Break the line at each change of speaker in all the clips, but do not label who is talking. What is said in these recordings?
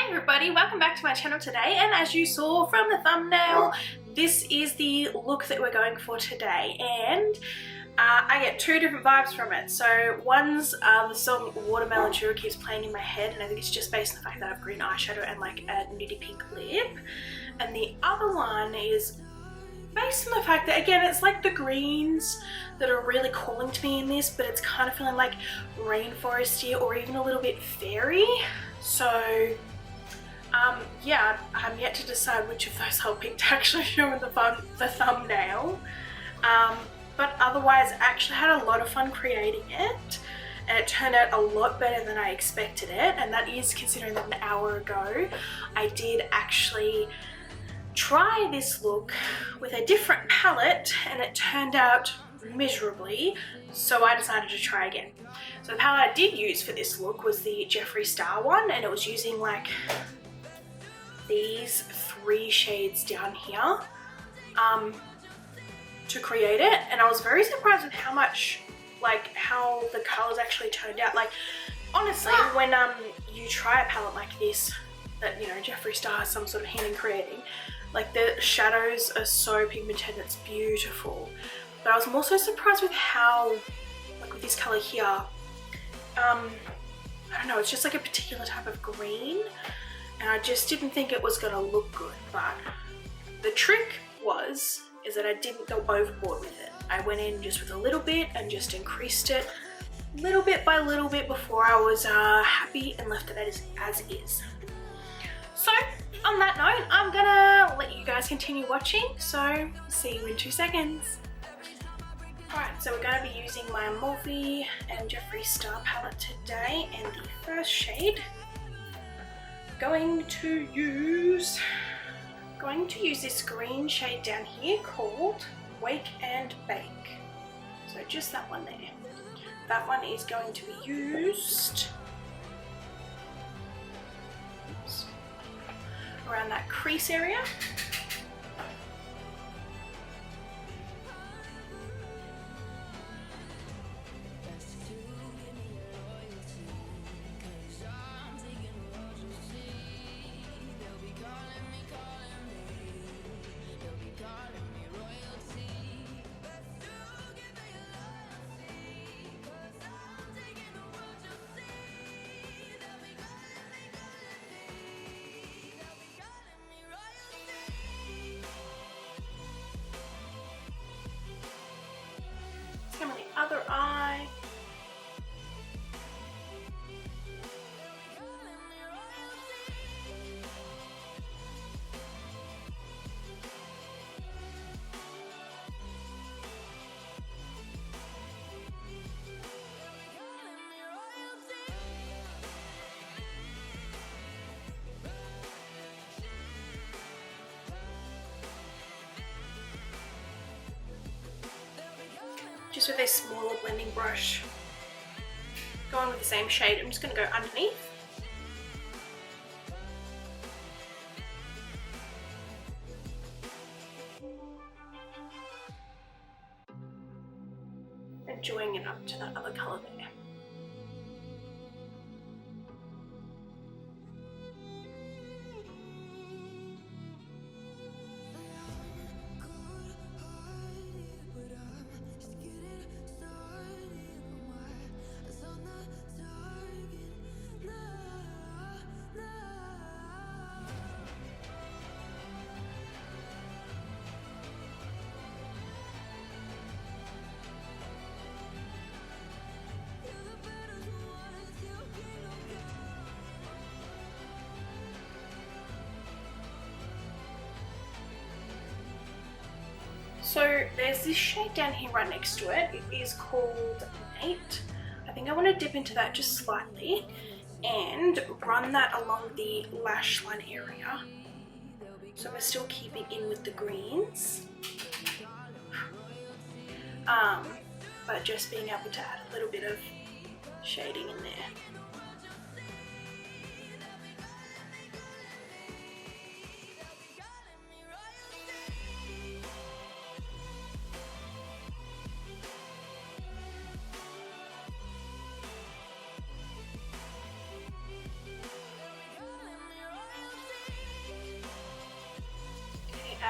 everybody, welcome back to my channel today, and as you saw from the thumbnail, this is the look that we're going for today, and I get two different vibes from it. So one's the song Watermelon Sugar keeps playing in my head, and I think it's just based on the fact that I have green eyeshadow and like a nudie pink lip, and the other one is based on the fact that, again, it's like the greens that are really calling to me in this, but it's kind of feeling like rainforesty or even a little bit fairy. So yeah, I'm yet to decide which of those I'll pick to actually show in the thumbnail. But otherwise, I actually had a lot of fun creating it, and it turned out a lot better than I expected it, and that is considering that an hour ago I did actually try this look with a different palette and it turned out miserably, so I decided to try again. So the palette I did use for this look was the Jeffree Starr one, and it was using like these three shades down here to create it, and I was very surprised with how much, like, how the colors actually turned out. Like, honestly, when you try a palette like this that, you know, Jeffree Starr has some sort of hand in creating, like, the shadows are so pigmented, it's beautiful. But I was more so surprised with how, like with this color here, I don't know, it's just like a particular type of green, and I just didn't think it was gonna look good. But the trick is that I didn't go overboard with it. I went in just with a little bit and just increased it little bit by little bit before I was happy and left it as is. So on that note, I'm gonna let you guys continue watching, so see you in 2 seconds. Alright, so we're going to be using my Morphe and Jeffree Starr palette today, and the first shade going to use this green shade down here called Wake and Bake. So just that one there. That one is going to be used around that crease area. Come on the other eye. Just with a smaller blending brush, going with the same shade, I'm just going to go underneath. And joining it up to that other colour there. So there's this shade down here right next to it. It is called Mate. I think I want to dip into that just slightly and run that along the lash line area. So we're still keeping in with the greens. But just being able to add a little bit of shading in there.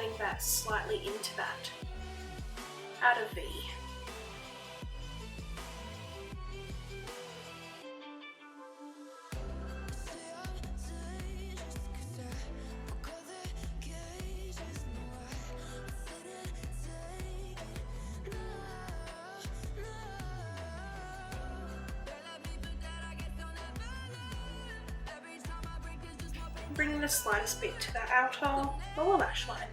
adding that slightly into that outer V. Bringing the slightest bit to the outer lower lash line.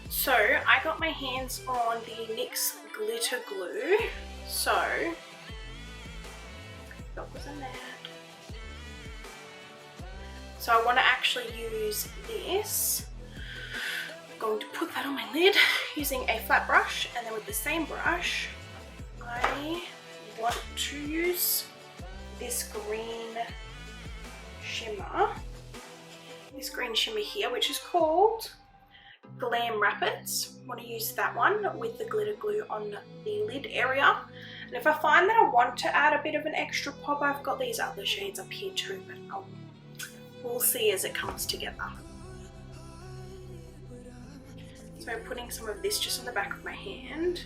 So I got my hands on the NYX glitter glue. So that wasn't that. So I want to actually use this. I'm going to put that on my lid using a flat brush, and then with the same brush I want to use this green shimmer. This green shimmer here, which is called Glam Rapids. I want to use that one with the glitter glue on the lid area. And if I find that I want to add a bit of an extra pop, I've got these other shades up here too, but we'll see as it comes together. So I'm putting some of this just on the back of my hand.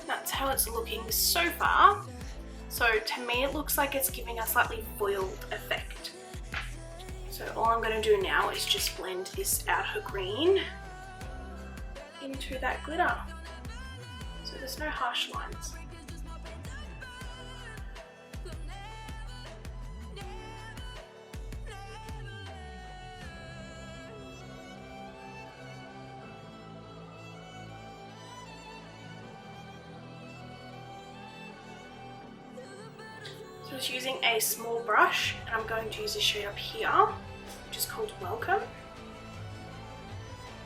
That's how it's looking so far. So to me it looks like it's giving a slightly foiled effect. So all I'm going to do now is just blend this outer green into that glitter. So there's no harsh lines. So just using a small brush, and I'm going to use this shade up here, which is called Welcome,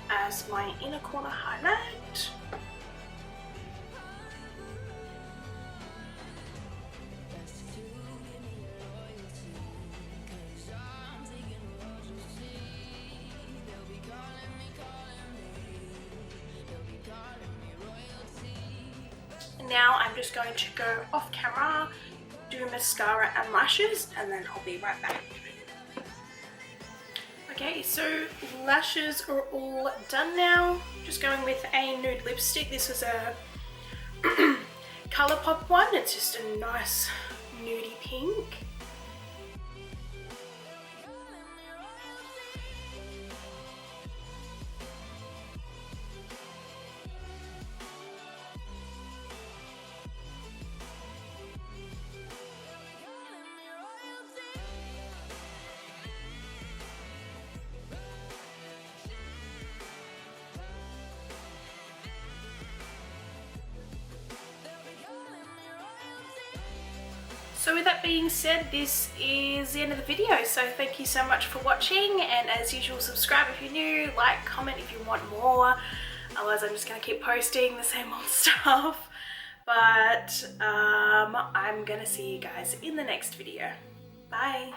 as my inner corner highlight. Now I'm just going to go off camera, do mascara and lashes, and then I'll be right back. Okay, so lashes are all done now. Just going with a nude lipstick. This was a Colourpop one. It's just a nice nudie pink. So with that being said, this is the end of the video. So thank you so much for watching, and as usual, subscribe if you're new, like, comment if you want more. Otherwise I'm just gonna keep posting the same old stuff. But I'm gonna see you guys in the next video. Bye.